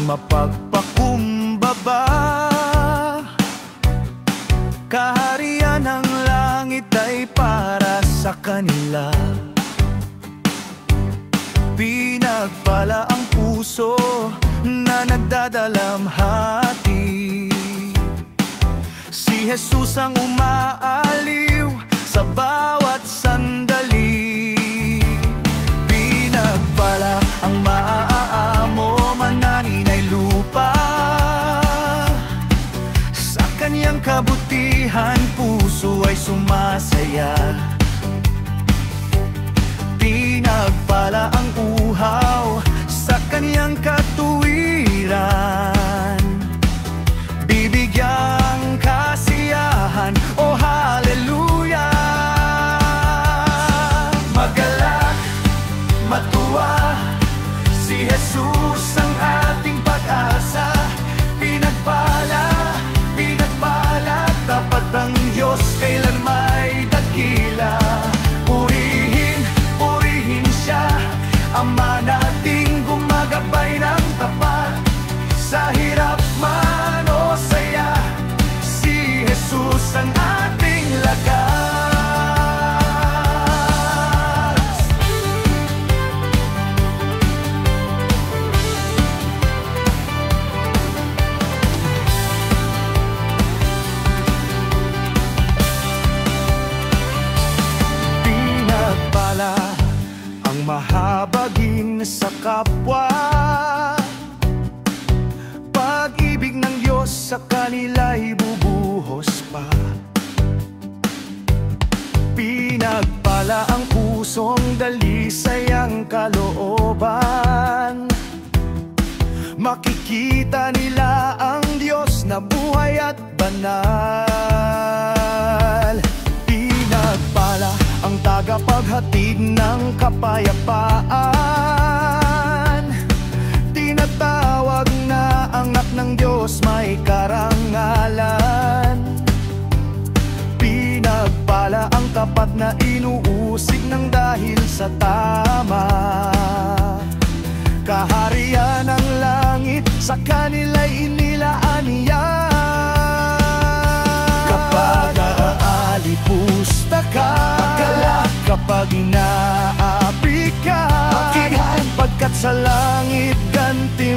mapagpakumbaba. Kaharian ng langit ay para sa kanila. Pinagpala ang puso na nagdadalamhati. Si Jesus ang umaaliw sa bawat sandali. Pinagpala ang maaamo, mananinay lupa. Sa kanyang kabutihan, puso ay sumasaya. Pinagpala ang uhaw sa kanyang katuwiran. Bibigyang kasiyahan, oh hallelujah. Magalak, matuwa, si Jesus ang ating pag-asa. Pinagpala, pinagpala, tapat ang Diyos, kailan may dakila. Ama nating gumagabay ng tapat, sa hirap man o saya, si Jesus ang ating lakas. Pinagpala ang mahabagin sa kapwa. Pag-ibig ng Diyos sa kanila'y bubuhos pa. Pinagpala ang pusong dalisay ang kalooban. Makikita nila ang Diyos na buhay at banal. Pinagpala ang tagapaghatid ng kapayapaan. Tinatawag na anak ng Diyos, may karangalan. Pinagpala ang tapat na inuusig ng dahil sa tama. Kaharian ng langit sa kanila'y inilaan niya. Kapag aalipusta ka, kapag inaapi ka, pagkat sa langit ganti